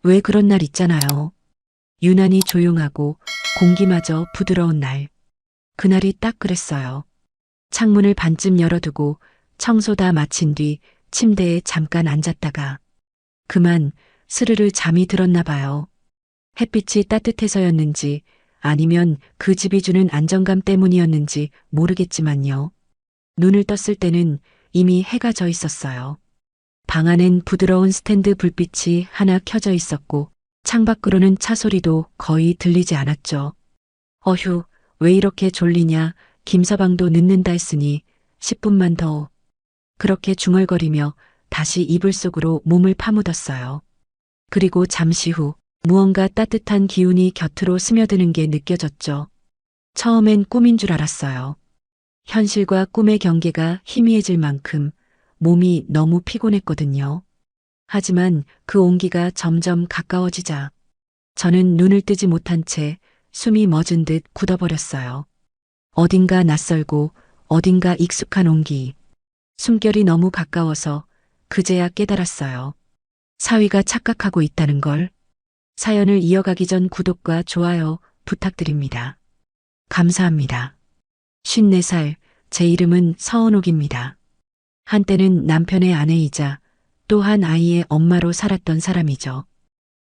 왜 그런 날 있잖아요. 유난히 조용하고 공기마저 부드러운 날. 그날이 딱 그랬어요. 창문을 반쯤 열어두고 청소 다 마친 뒤 침대에 잠깐 앉았다가 그만 스르르 잠이 들었나 봐요. 햇빛이 따뜻해서였는지 아니면 그 집이 주는 안정감 때문이었는지 모르겠지만요. 눈을 떴을 때는 이미 해가 져 있었어요. 방 안엔 부드러운 스탠드 불빛이 하나 켜져 있었고 창밖으로는 차 소리도 거의 들리지 않았죠. 어휴, 왜 이렇게 졸리냐, 김서방도 늦는다 했으니 10분만 더. 그렇게 중얼거리며 다시 이불 속으로 몸을 파묻었어요. 그리고 잠시 후 무언가 따뜻한 기운이 곁으로 스며드는 게 느껴졌죠. 처음엔 꿈인 줄 알았어요. 현실과 꿈의 경계가 희미해질 만큼 몸이 너무 피곤했거든요. 하지만 그 온기가 점점 가까워지자 저는 눈을 뜨지 못한 채 숨이 멎은 듯 굳어버렸어요. 어딘가 낯설고 어딘가 익숙한 온기. 숨결이 너무 가까워서 그제야 깨달았어요. 사위가 착각하고 있다는 걸. 사연을 이어가기 전 구독과 좋아요 부탁드립니다. 감사합니다. 54살, 제 이름은 서은옥입니다. 한때는 남편의 아내이자 또 한 아이의 엄마로 살았던 사람이죠.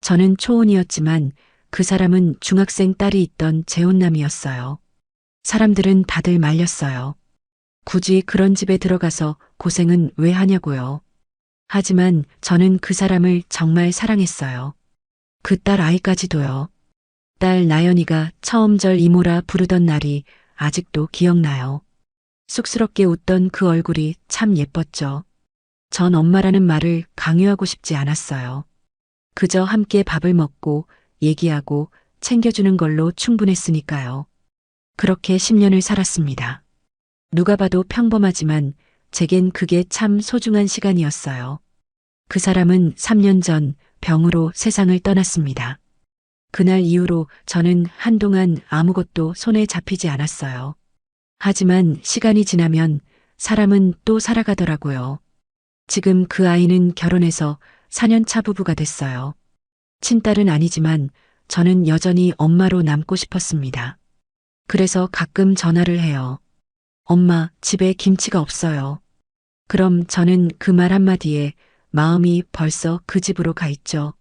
저는 초혼이었지만 그 사람은 중학생 딸이 있던 재혼남이었어요. 사람들은 다들 말렸어요. 굳이 그런 집에 들어가서 고생은 왜 하냐고요. 하지만 저는 그 사람을 정말 사랑했어요. 그 딸 아이까지도요. 딸 나연이가 처음 절 이모라 부르던 날이 아직도 기억나요. 쑥스럽게 웃던 그 얼굴이 참 예뻤죠. 전 엄마라는 말을 강요하고 싶지 않았어요. 그저 함께 밥을 먹고 얘기하고 챙겨주는 걸로 충분했으니까요. 그렇게 10년을 살았습니다. 누가 봐도 평범하지만 제겐 그게 참 소중한 시간이었어요. 그 사람은 3년 전 병으로 세상을 떠났습니다. 그날 이후로 저는 한동안 아무것도 손에 잡히지 않았어요. 하지만 시간이 지나면 사람은 또 살아가더라고요. 지금 그 아이는 결혼해서 4년차 부부가 됐어요. 친딸은 아니지만 저는 여전히 엄마로 남고 싶었습니다. 그래서 가끔 전화를 해요. 엄마, 집에 김치가 없어요. 그럼 저는 그 말 한마디에 마음이 벌써 그 집으로 가 있죠.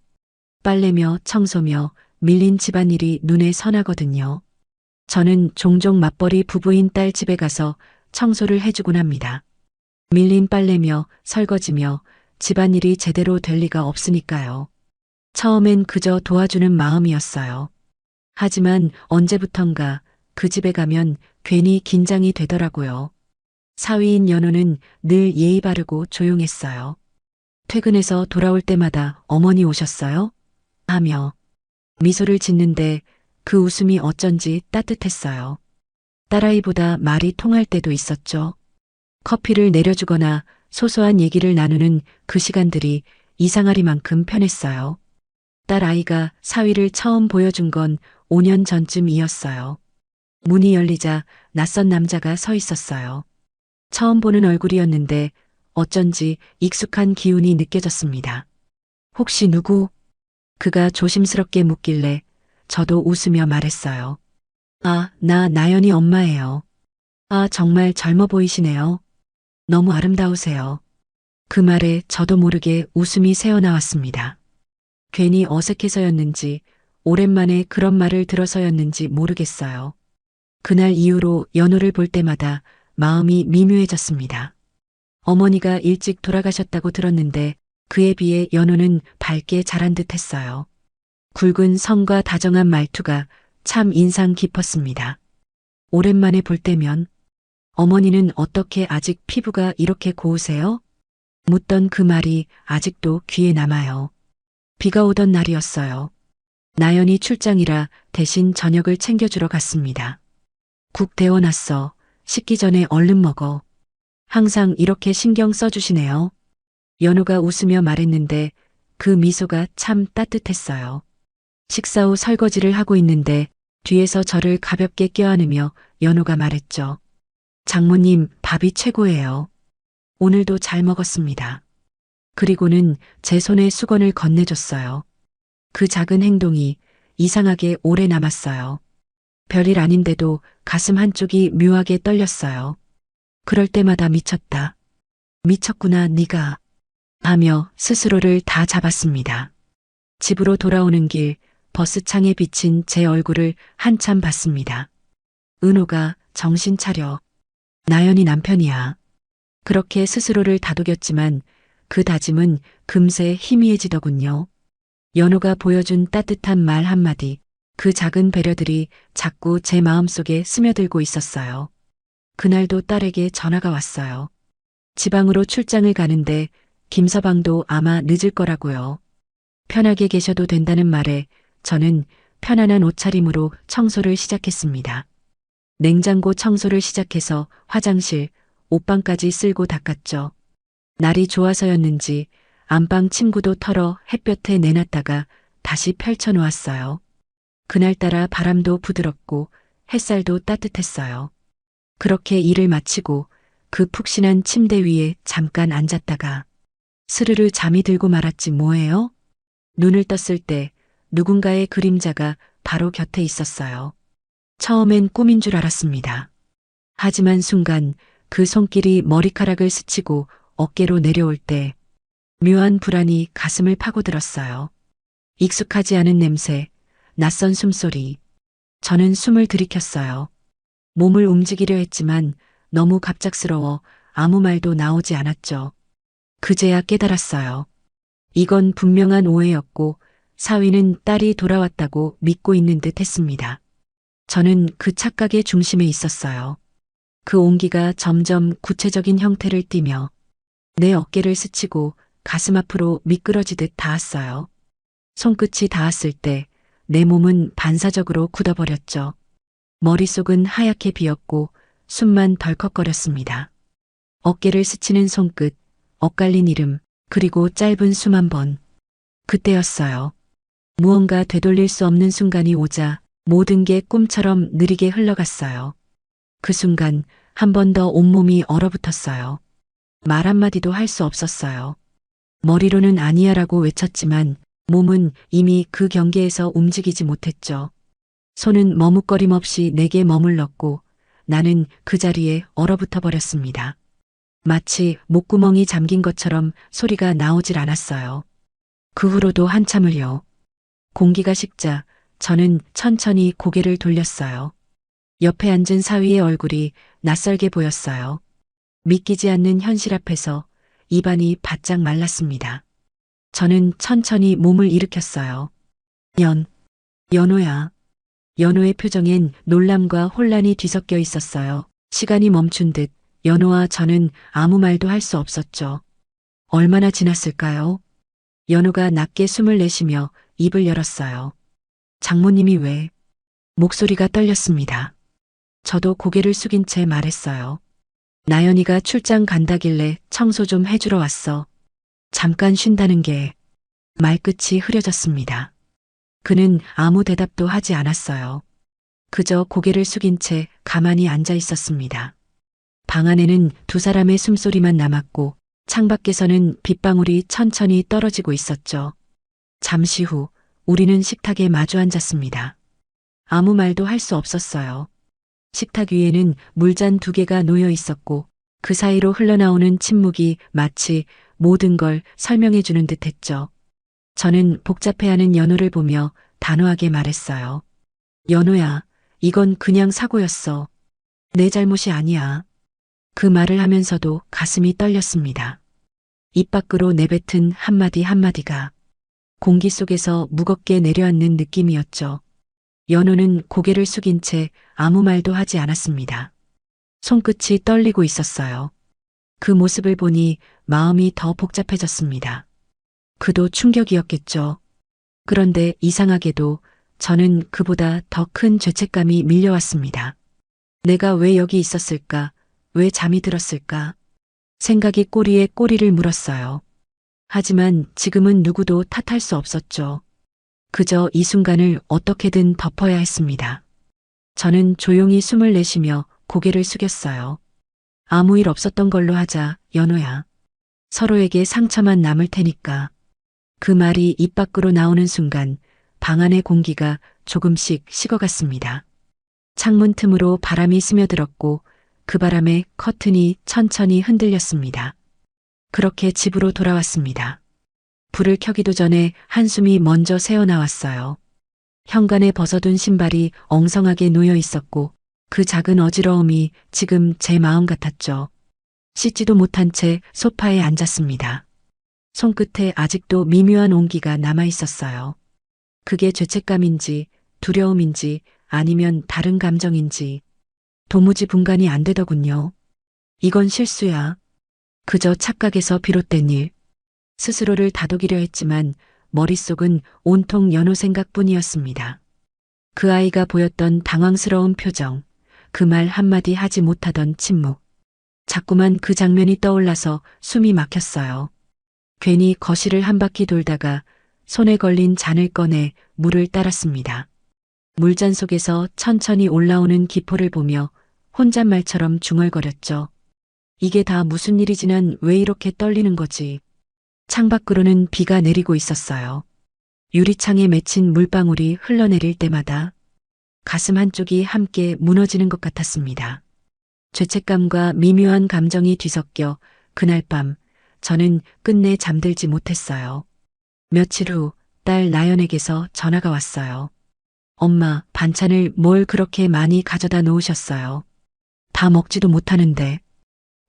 빨래며 청소며 밀린 집안일이 눈에 선하거든요. 저는 종종 맞벌이 부부인 딸 집에 가서 청소를 해주곤 합니다. 밀린 빨래며 설거지며 집안일이 제대로 될 리가 없으니까요. 처음엔 그저 도와주는 마음이었어요. 하지만 언제부턴가 그 집에 가면 괜히 긴장이 되더라고요. 사위인 연호는 늘 예의 바르고 조용했어요. 퇴근해서 돌아올 때마다 어머니 오셨어요? 하며 미소를 짓는데 그 웃음이 어쩐지 따뜻했어요. 딸아이보다 말이 통할 때도 있었죠. 커피를 내려주거나 소소한 얘기를 나누는 그 시간들이 이상하리만큼 편했어요. 딸아이가 사위를 처음 보여준 건 5년 전쯤이었어요. 문이 열리자 낯선 남자가 서 있었어요. 처음 보는 얼굴이었는데 어쩐지 익숙한 기운이 느껴졌습니다. 혹시 누구? 그가 조심스럽게 묻길래 저도 웃으며 말했어요. 아, 나 나연이 엄마예요. 아, 정말 젊어 보이시네요. 너무 아름다우세요. 그 말에 저도 모르게 웃음이 새어나왔습니다. 괜히 어색해서였는지 오랜만에 그런 말을 들어서였는지 모르겠어요. 그날 이후로 연호를 볼 때마다 마음이 미묘해졌습니다. 어머니가 일찍 돌아가셨다고 들었는데 그에 비해 연호는 밝게 자란 듯 했어요. 굵은 성과 다정한 말투가 참 인상 깊었습니다. 오랜만에 볼 때면 어머니는 어떻게 아직 피부가 이렇게 고우세요? 묻던 그 말이 아직도 귀에 남아요. 비가 오던 날이었어요. 나연이 출장이라 대신 저녁을 챙겨주러 갔습니다. 국 데워놨어. 식기 전에 얼른 먹어. 항상 이렇게 신경 써주시네요. 연호가 웃으며 말했는데 그 미소가 참 따뜻했어요. 식사 후 설거지를 하고 있는데 뒤에서 저를 가볍게 껴안으며 연호가 말했죠. 장모님, 밥이 최고예요. 오늘도 잘 먹었습니다. 그리고는 제 손에 수건을 건네줬어요. 그 작은 행동이 이상하게 오래 남았어요. 별일 아닌데도 가슴 한쪽이 묘하게 떨렸어요. 그럴 때마다 미쳤다. 미쳤구나 네가 하며 스스로를 다 잡았습니다. 집으로 돌아오는 길 버스 창에 비친 제 얼굴을 한참 봤습니다. 은호가 정신 차려. 나연이 남편이야. 그렇게 스스로를 다독였지만 그 다짐은 금세 희미해지더군요. 연호가 보여준 따뜻한 말 한마디, 그 작은 배려들이 자꾸 제 마음속에 스며들고 있었어요. 그날도 딸에게 전화가 왔어요. 지방으로 출장을 가는데 김서방도 아마 늦을 거라고요. 편하게 계셔도 된다는 말에 저는 편안한 옷차림으로 청소를 시작했습니다. 냉장고 청소를 시작해서 화장실, 옷방까지 쓸고 닦았죠. 날이 좋아서였는지 안방 침구도 털어 햇볕에 내놨다가 다시 펼쳐놓았어요. 그날따라 바람도 부드럽고 햇살도 따뜻했어요. 그렇게 일을 마치고 그 푹신한 침대 위에 잠깐 앉았다가 스르르 잠이 들고 말았지 뭐예요? 눈을 떴을 때 누군가의 그림자가 바로 곁에 있었어요. 처음엔 꿈인 줄 알았습니다. 하지만 순간 그 손길이 머리카락을 스치고 어깨로 내려올 때 묘한 불안이 가슴을 파고들었어요. 익숙하지 않은 냄새, 낯선 숨소리. 저는 숨을 들이켰어요. 몸을 움직이려 했지만 너무 갑작스러워 아무 말도 나오지 않았죠. 그제야 깨달았어요. 이건 분명한 오해였고 사위는 딸이 돌아왔다고 믿고 있는 듯 했습니다. 저는 그 착각의 중심에 있었어요. 그 온기가 점점 구체적인 형태를 띠며 내 어깨를 스치고 가슴 앞으로 미끄러지듯 닿았어요. 손끝이 닿았을 때 내 몸은 반사적으로 굳어버렸죠. 머릿속은 하얗게 비었고 숨만 덜컥거렸습니다. 어깨를 스치는 손끝, 엇갈린 이름, 그리고 짧은 숨 한 번. 그때였어요. 무언가 되돌릴 수 없는 순간이 오자 모든 게 꿈처럼 느리게 흘러갔어요. 그 순간 한 번 더 온몸이 얼어붙었어요. 말 한마디도 할 수 없었어요. 머리로는 아니야라고 외쳤지만 몸은 이미 그 경계에서 움직이지 못했죠. 손은 머뭇거림 없이 내게 머물렀고 나는 그 자리에 얼어붙어 버렸습니다. 마치 목구멍이 잠긴 것처럼 소리가 나오질 않았어요. 그 후로도 한참을요. 공기가 식자 저는 천천히 고개를 돌렸어요. 옆에 앉은 사위의 얼굴이 낯설게 보였어요. 믿기지 않는 현실 앞에서 입안이 바짝 말랐습니다. 저는 천천히 몸을 일으켰어요. 연호야. 연호의 표정엔 놀람과 혼란이 뒤섞여 있었어요. 시간이 멈춘 듯 연호와 저는 아무 말도 할 수 없었죠. 얼마나 지났을까요? 연호가 낮게 숨을 내쉬며 입을 열었어요. 장모님이 왜? 목소리가 떨렸습니다. 저도 고개를 숙인 채 말했어요. 나연이가 출장 간다길래 청소 좀 해주러 왔어. 잠깐 쉰다는 게 말끝이 흐려졌습니다. 그는 아무 대답도 하지 않았어요. 그저 고개를 숙인 채 가만히 앉아 있었습니다. 방 안에는 두 사람의 숨소리만 남았고 창밖에서는 빗방울이 천천히 떨어지고 있었죠. 잠시 후 우리는 식탁에 마주 앉았습니다. 아무 말도 할 수 없었어요. 식탁 위에는 물잔 2개가 놓여 있었고 그 사이로 흘러나오는 침묵이 마치 모든 걸 설명해 주는 듯 했죠. 저는 복잡해하는 연호를 보며 단호하게 말했어요. 연호야, 이건 그냥 사고였어. 내 잘못이 아니야. 그 말을 하면서도 가슴이 떨렸습니다. 입 밖으로 내뱉은 한마디 한마디가 공기 속에서 무겁게 내려앉는 느낌이었죠. 연호는 고개를 숙인 채 아무 말도 하지 않았습니다. 손끝이 떨리고 있었어요. 그 모습을 보니 마음이 더 복잡해졌습니다. 그도 충격이었겠죠. 그런데 이상하게도 저는 그보다 더 큰 죄책감이 밀려왔습니다. 내가 왜 여기 있었을까? 왜 잠이 들었을까? 생각이 꼬리에 꼬리를 물었어요. 하지만 지금은 누구도 탓할 수 없었죠. 그저 이 순간을 어떻게든 덮어야 했습니다. 저는 조용히 숨을 내쉬며 고개를 숙였어요. 아무 일 없었던 걸로 하자, 연호야. 서로에게 상처만 남을 테니까. 그 말이 입 밖으로 나오는 순간 방 안의 공기가 조금씩 식어갔습니다. 창문 틈으로 바람이 스며들었고 그 바람에 커튼이 천천히 흔들렸습니다. 그렇게 집으로 돌아왔습니다. 불을 켜기도 전에 한숨이 먼저 새어나왔어요. 현관에 벗어둔 신발이 엉성하게 놓여 있었고 그 작은 어지러움이 지금 제 마음 같았죠. 씻지도 못한 채 소파에 앉았습니다. 손끝에 아직도 미묘한 온기가 남아 있었어요. 그게 죄책감인지 두려움인지 아니면 다른 감정인지 도무지 분간이 안 되더군요. 이건 실수야. 그저 착각에서 비롯된 일. 스스로를 다독이려 했지만 머릿속은 온통 연호 생각뿐이었습니다. 그 아이가 보였던 당황스러운 표정, 그 말 한마디 하지 못하던 침묵. 자꾸만 그 장면이 떠올라서 숨이 막혔어요. 괜히 거실을 한 바퀴 돌다가 손에 걸린 잔을 꺼내 물을 따랐습니다. 물잔 속에서 천천히 올라오는 기포를 보며 혼잣말처럼 중얼거렸죠. 이게 다 무슨 일이지난 왜 이렇게 떨리는 거지? 창밖으로는 비가 내리고 있었어요. 유리창에 맺힌 물방울이 흘러내릴 때마다 가슴 한쪽이 함께 무너지는 것 같았습니다. 죄책감과 미묘한 감정이 뒤섞여 그날 밤 저는 끝내 잠들지 못했어요. 며칠 후 딸 나연에게서 전화가 왔어요. 엄마, 반찬을 뭘 그렇게 많이 가져다 놓으셨어요? 다 먹지도 못하는데.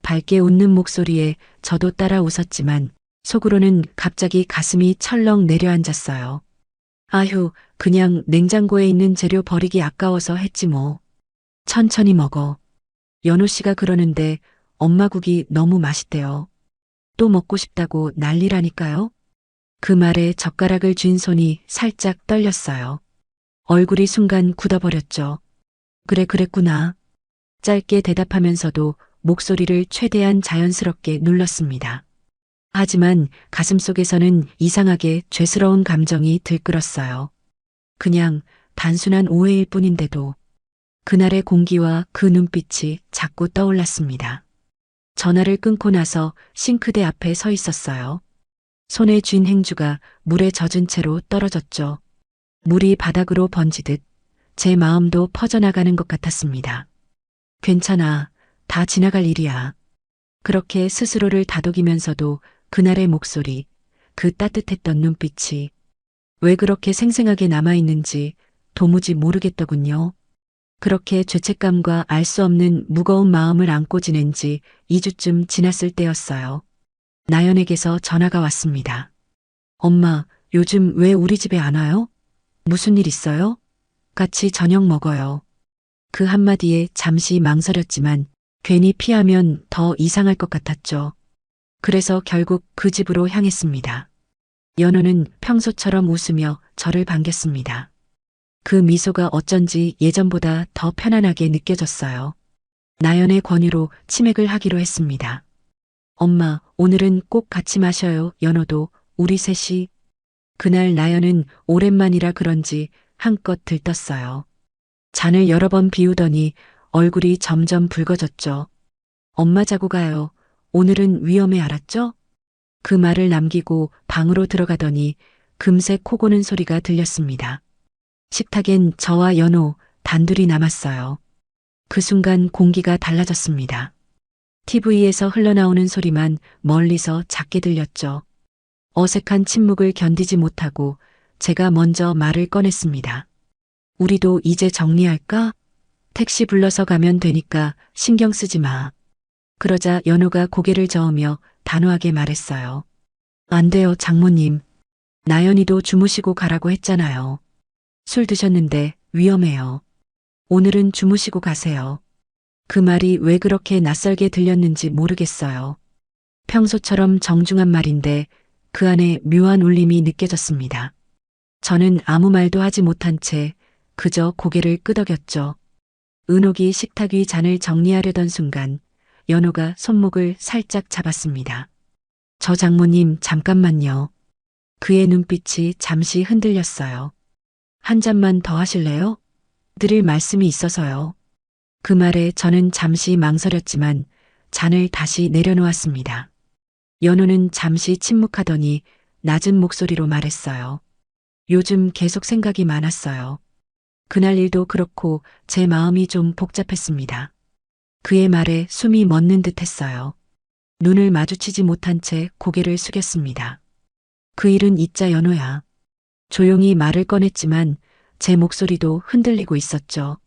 밝게 웃는 목소리에 저도 따라 웃었지만 속으로는 갑자기 가슴이 철렁 내려앉았어요. 아휴, 그냥 냉장고에 있는 재료 버리기 아까워서 했지 뭐. 천천히 먹어. 연호 씨가 그러는데 엄마 국이 너무 맛있대요. 또 먹고 싶다고 난리라니까요. 그 말에 젓가락을 쥔 손이 살짝 떨렸어요. 얼굴이 순간 굳어버렸죠. 그래, 그랬구나. 짧게 대답하면서도 목소리를 최대한 자연스럽게 눌렀습니다. 하지만 가슴속에서는 이상하게 죄스러운 감정이 들끓었어요. 그냥 단순한 오해일 뿐인데도 그날의 공기와 그 눈빛이 자꾸 떠올랐습니다. 전화를 끊고 나서 싱크대 앞에 서 있었어요. 손에 쥔 행주가 물에 젖은 채로 떨어졌죠. 물이 바닥으로 번지듯 제 마음도 퍼져나가는 것 같았습니다. 괜찮아. 다 지나갈 일이야. 그렇게 스스로를 다독이면서도 그날의 목소리, 그 따뜻했던 눈빛이 왜 그렇게 생생하게 남아있는지 도무지 모르겠더군요. 그렇게 죄책감과 알 수 없는 무거운 마음을 안고 지낸 지 2주쯤 지났을 때였어요. 나연에게서 전화가 왔습니다. 엄마, 요즘 왜 우리 집에 안 와요? 무슨 일 있어요? 같이 저녁 먹어요. 그 한마디에 잠시 망설였지만 괜히 피하면 더 이상할 것 같았죠. 그래서 결국 그 집으로 향했습니다. 연호는 평소처럼 웃으며 저를 반겼습니다. 그 미소가 어쩐지 예전보다 더 편안하게 느껴졌어요. 나연의 권유로 치맥을 하기로 했습니다. 엄마, 오늘은 꼭 같이 마셔요. 연호도, 우리 셋이. 그날 나연은 오랜만이라 그런지 한껏 들떴어요. 잔을 여러 번 비우더니 얼굴이 점점 붉어졌죠. 엄마 자고 가요. 오늘은 위험해, 알았죠? 그 말을 남기고 방으로 들어가더니 금세 코 고는 소리가 들렸습니다. 식탁엔 저와 연호 단둘이 남았어요. 그 순간 공기가 달라졌습니다. TV에서 흘러나오는 소리만 멀리서 작게 들렸죠. 어색한 침묵을 견디지 못하고 제가 먼저 말을 꺼냈습니다. 우리도 이제 정리할까? 택시 불러서 가면 되니까 신경 쓰지 마. 그러자 연호가 고개를 저으며 단호하게 말했어요. 안 돼요, 장모님. 나연이도 주무시고 가라고 했잖아요. 술 드셨는데 위험해요. 오늘은 주무시고 가세요. 그 말이 왜 그렇게 낯설게 들렸는지 모르겠어요. 평소처럼 정중한 말인데 그 안에 묘한 울림이 느껴졌습니다. 저는 아무 말도 하지 못한 채 그저 고개를 끄덕였죠. 은옥이 식탁 위 잔을 정리하려던 순간 연호가 손목을 살짝 잡았습니다. 저 장모님 잠깐만요. 그의 눈빛이 잠시 흔들렸어요. 한 잔만 더 하실래요? 드릴 말씀이 있어서요. 그 말에 저는 잠시 망설였지만 잔을 다시 내려놓았습니다. 연호는 잠시 침묵하더니 낮은 목소리로 말했어요. 요즘 계속 생각이 많았어요. 그날 일도 그렇고 제 마음이 좀 복잡했습니다. 그의 말에 숨이 멎는 듯 했어요. 눈을 마주치지 못한 채 고개를 숙였습니다. 그 일은 잊자 연호야. 조용히 말을 꺼냈지만 제 목소리도 흔들리고 있었죠.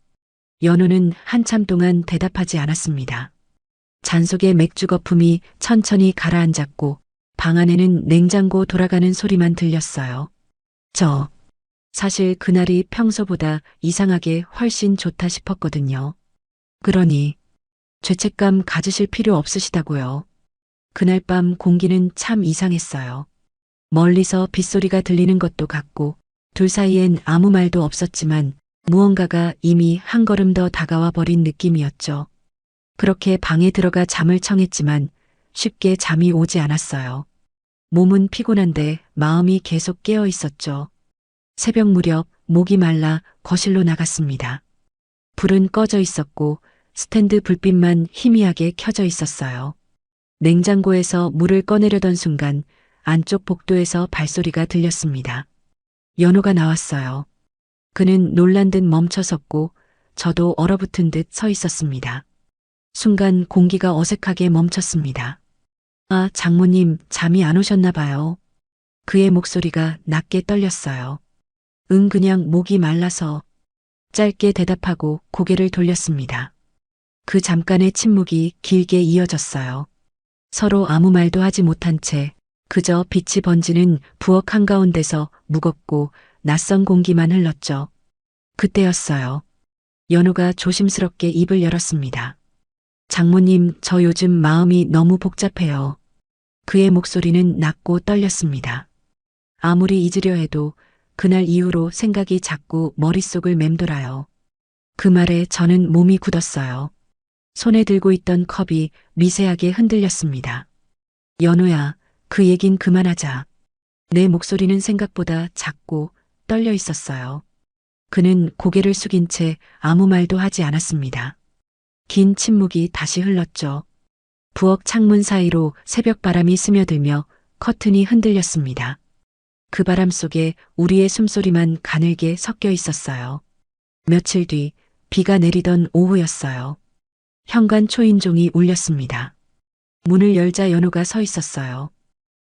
연호는 한참 동안 대답하지 않았습니다. 잔속의 맥주 거품이 천천히 가라앉았고 방 안에는 냉장고 돌아가는 소리만 들렸어요. 사실 그날이 평소보다 이상하게 훨씬 좋다 싶었거든요. 그러니 죄책감 가지실 필요 없으시다고요. 그날 밤 공기는 참 이상했어요. 멀리서 빗소리가 들리는 것도 같고 둘 사이엔 아무 말도 없었지만 무언가가 이미 한 걸음 더 다가와 버린 느낌이었죠. 그렇게 방에 들어가 잠을 청했지만 쉽게 잠이 오지 않았어요. 몸은 피곤한데 마음이 계속 깨어 있었죠. 새벽 무렵 목이 말라 거실로 나갔습니다. 불은 꺼져 있었고 스탠드 불빛만 희미하게 켜져 있었어요. 냉장고에서 물을 꺼내려던 순간 안쪽 복도에서 발소리가 들렸습니다. 연호가 나왔어요. 그는 놀란 듯 멈춰섰고 저도 얼어붙은 듯 서 있었습니다. 순간 공기가 어색하게 멈췄습니다. 아, 장모님 잠이 안 오셨나 봐요. 그의 목소리가 낮게 떨렸어요. 응, 그냥 목이 말라서. 짧게 대답하고 고개를 돌렸습니다. 그 잠깐의 침묵이 길게 이어졌어요. 서로 아무 말도 하지 못한 채 그저 빛이 번지는 부엌 한가운데서 무겁고 낯선 공기만 흘렀죠. 그때였어요. 연호가 조심스럽게 입을 열었습니다. 장모님, 저 요즘 마음이 너무 복잡해요. 그의 목소리는 낮고 떨렸습니다. 아무리 잊으려 해도 그날 이후로 생각이 자꾸 머릿속을 맴돌아요. 그 말에 저는 몸이 굳었어요. 손에 들고 있던 컵이 미세하게 흔들렸습니다. 연호야, 그 얘긴 그만하자. 내 목소리는 생각보다 작고 떨려 있었어요. 그는 고개를 숙인 채 아무 말도 하지 않았습니다. 긴 침묵이 다시 흘렀죠. 부엌 창문 사이로 새벽 바람이 스며들며 커튼이 흔들렸습니다. 그 바람 속에 우리의 숨소리만 가늘게 섞여 있었어요. 며칠 뒤 비가 내리던 오후였어요. 현관 초인종이 울렸습니다. 문을 열자 연호가 서 있었어요.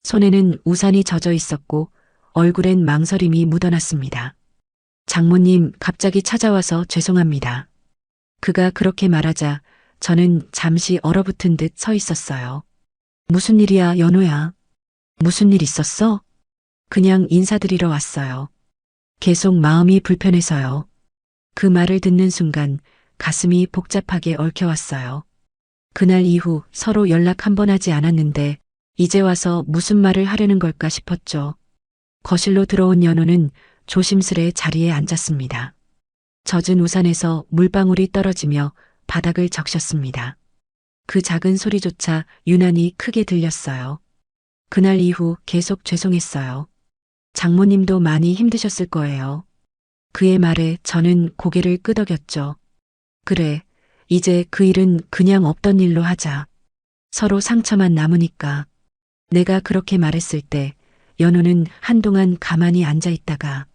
손에는 우산이 젖어 있었고 얼굴엔 망설임이 묻어났습니다. 장모님, 갑자기 찾아와서 죄송합니다. 그가 그렇게 말하자 저는 잠시 얼어붙은 듯 서 있었어요. 무슨 일이야, 연호야? 무슨 일 있었어? 그냥 인사드리러 왔어요. 계속 마음이 불편해서요. 그 말을 듣는 순간 가슴이 복잡하게 얽혀왔어요. 그날 이후 서로 연락 한 번 하지 않았는데 이제 와서 무슨 말을 하려는 걸까 싶었죠. 거실로 들어온 연호는 조심스레 자리에 앉았습니다. 젖은 우산에서 물방울이 떨어지며 바닥을 적셨습니다. 그 작은 소리조차 유난히 크게 들렸어요. 그날 이후 계속 죄송했어요. 장모님도 많이 힘드셨을 거예요. 그의 말에 저는 고개를 끄덕였죠. 그래, 이제 그 일은 그냥 없던 일로 하자. 서로 상처만 남으니까. 내가 그렇게 말했을 때 연호는 한동안 가만히 앉아 있다가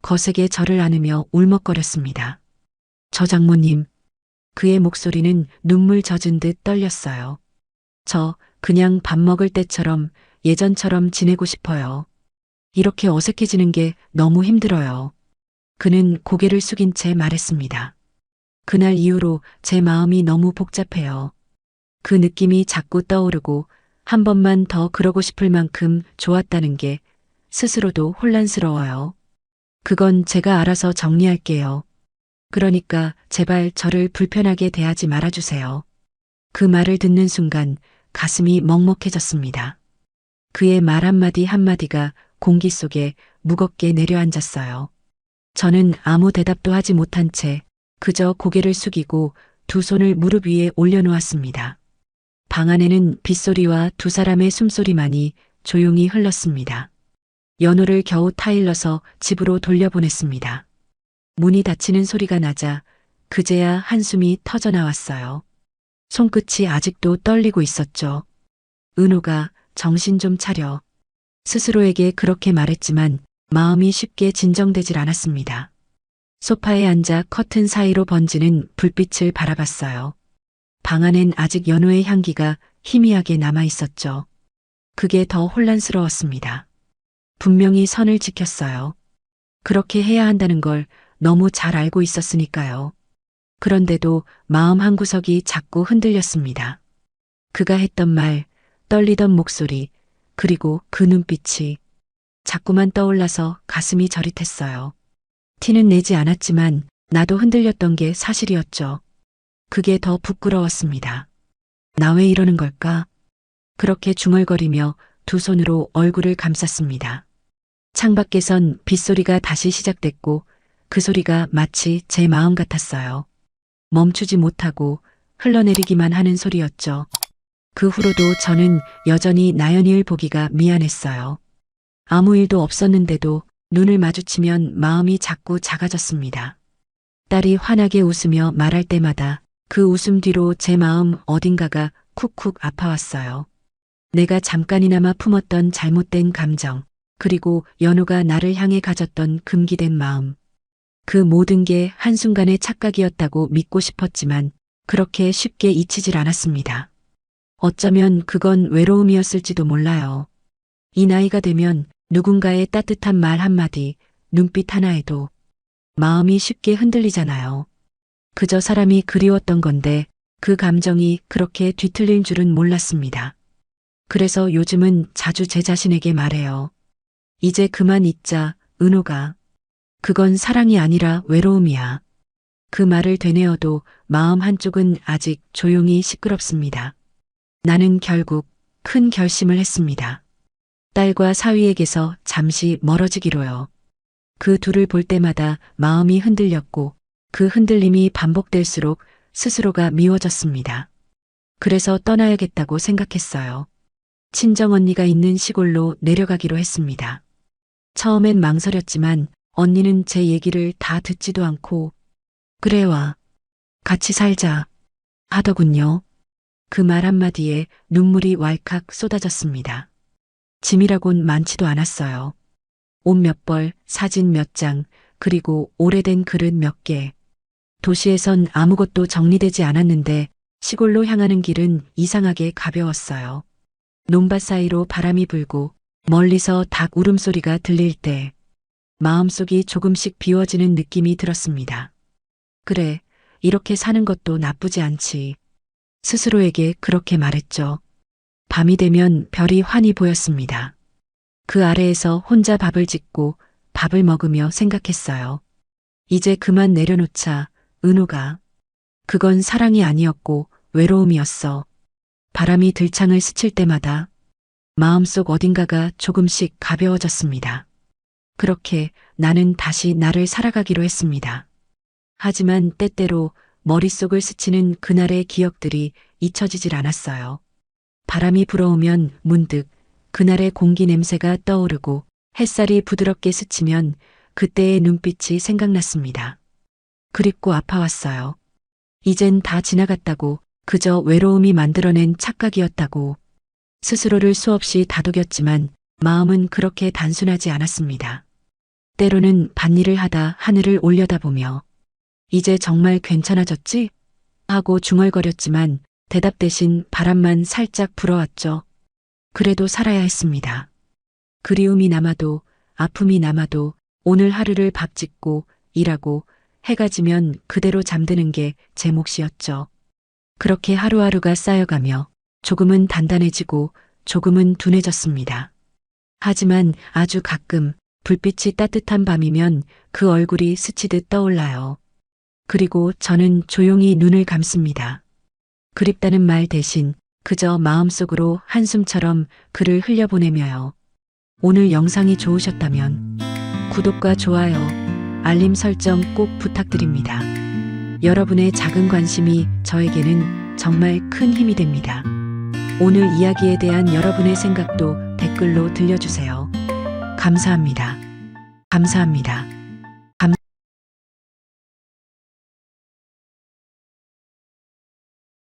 거세게 저를 안으며 울먹거렸습니다. 저 장모님. 그의 목소리는 눈물 젖은 듯 떨렸어요. 저 그냥 밥 먹을 때처럼 예전처럼 지내고 싶어요. 이렇게 어색해지는 게 너무 힘들어요. 그는 고개를 숙인 채 말했습니다. 그날 이후로 제 마음이 너무 복잡해요. 그 느낌이 자꾸 떠오르고 한 번만 더 그러고 싶을 만큼 좋았다는 게 스스로도 혼란스러워요. 그건 제가 알아서 정리할게요. 그러니까 제발 저를 불편하게 대하지 말아주세요. 그 말을 듣는 순간 가슴이 먹먹해졌습니다. 그의 말 한마디 한마디가 공기 속에 무겁게 내려앉았어요. 저는 아무 대답도 하지 못한 채 그저 고개를 숙이고 두 손을 무릎 위에 올려놓았습니다. 방 안에는 빗소리와 두 사람의 숨소리만이 조용히 흘렀습니다. 연호를 겨우 타일러서 집으로 돌려보냈습니다. 문이 닫히는 소리가 나자 그제야 한숨이 터져 나왔어요. 손끝이 아직도 떨리고 있었죠. 은호가 정신 좀 차려. 스스로에게 그렇게 말했지만 마음이 쉽게 진정되질 않았습니다. 소파에 앉아 커튼 사이로 번지는 불빛을 바라봤어요. 방 안엔 아직 연호의 향기가 희미하게 남아 있었죠. 그게 더 혼란스러웠습니다. 분명히 선을 지켰어요. 그렇게 해야 한다는 걸 너무 잘 알고 있었으니까요. 그런데도 마음 한구석이 자꾸 흔들렸습니다. 그가 했던 말, 떨리던 목소리, 그리고 그 눈빛이 자꾸만 떠올라서 가슴이 저릿했어요. 티는 내지 않았지만 나도 흔들렸던 게 사실이었죠. 그게 더 부끄러웠습니다. 나 왜 이러는 걸까? 그렇게 중얼거리며 두 손으로 얼굴을 감쌌습니다. 창밖에선 빗소리가 다시 시작됐고 그 소리가 마치 제 마음 같았어요. 멈추지 못하고 흘러내리기만 하는 소리였죠. 그 후로도 저는 여전히 나연이를 보기가 미안했어요. 아무 일도 없었는데도 눈을 마주치면 마음이 자꾸 작아졌습니다. 딸이 환하게 웃으며 말할 때마다 그 웃음 뒤로 제 마음 어딘가가 쿡쿡 아파왔어요. 내가 잠깐이나마 품었던 잘못된 감정, 그리고 연우가 나를 향해 가졌던 금기된 마음. 그 모든 게 한순간의 착각이었다고 믿고 싶었지만 그렇게 쉽게 잊히질 않았습니다. 어쩌면 그건 외로움이었을지도 몰라요. 이 나이가 되면 누군가의 따뜻한 말 한마디, 눈빛 하나에도 마음이 쉽게 흔들리잖아요. 그저 사람이 그리웠던 건데 그 감정이 그렇게 뒤틀릴 줄은 몰랐습니다. 그래서 요즘은 자주 제 자신에게 말해요. 이제 그만 잊자, 은호가. 그건 사랑이 아니라 외로움이야. 그 말을 되뇌어도 마음 한쪽은 아직 조용히 시끄럽습니다. 나는 결국 큰 결심을 했습니다. 딸과 사위에게서 잠시 멀어지기로요. 그 둘을 볼 때마다 마음이 흔들렸고 그 흔들림이 반복될수록 스스로가 미워졌습니다. 그래서 떠나야겠다고 생각했어요. 친정언니가 있는 시골로 내려가기로 했습니다. 처음엔 망설였지만 언니는 제 얘기를 다 듣지도 않고 그래 와, 같이 살자 하더군요. 그 말 한마디에 눈물이 왈칵 쏟아졌습니다. 짐이라곤 많지도 않았어요. 옷 몇 벌, 사진 몇 장, 그리고 오래된 그릇 몇 개. 도시에선 아무것도 정리되지 않았는데 시골로 향하는 길은 이상하게 가벼웠어요. 논밭 사이로 바람이 불고 멀리서 닭 울음소리가 들릴 때 마음속이 조금씩 비워지는 느낌이 들었습니다. 그래, 이렇게 사는 것도 나쁘지 않지. 스스로에게 그렇게 말했죠. 밤이 되면 별이 환히 보였습니다. 그 아래에서 혼자 밥을 짓고 밥을 먹으며 생각했어요. 이제 그만 내려놓자, 은호가. 그건 사랑이 아니었고 외로움이었어. 바람이 들창을 스칠 때마다 마음속 어딘가가 조금씩 가벼워졌습니다. 그렇게 나는 다시 나를 살아가기로 했습니다. 하지만 때때로 머릿속을 스치는 그날의 기억들이 잊혀지질 않았어요. 바람이 불어오면 문득 그날의 공기 냄새가 떠오르고 햇살이 부드럽게 스치면 그때의 눈빛이 생각났습니다. 그립고 아파왔어요. 이젠 다 지나갔다고, 그저 외로움이 만들어낸 착각이었다고. 스스로를 수없이 다독였지만 마음은 그렇게 단순하지 않았습니다. 때로는 밭일을 하다 하늘을 올려다보며 이제 정말 괜찮아졌지? 하고 중얼거렸지만 대답 대신 바람만 살짝 불어왔죠. 그래도 살아야 했습니다. 그리움이 남아도 아픔이 남아도 오늘 하루를 밥 짓고 일하고 해가 지면 그대로 잠드는 게 제 몫이었죠. 그렇게 하루하루가 쌓여가며 조금은 단단해지고 조금은 둔해졌습니다. 하지만 아주 가끔 불빛이 따뜻한 밤이면 그 얼굴이 스치듯 떠올라요. 그리고 저는 조용히 눈을 감습니다. 그립다는 말 대신 그저 마음속으로 한숨처럼 그를 흘려보내며요. 오늘 영상이 좋으셨다면 구독과 좋아요, 알림 설정 꼭 부탁드립니다. 여러분의 작은 관심이 저에게는 정말 큰 힘이 됩니다. 오늘 이야기에 대한 여러분의 생각도 댓글로 들려주세요. 감사합니다. 감사합니다.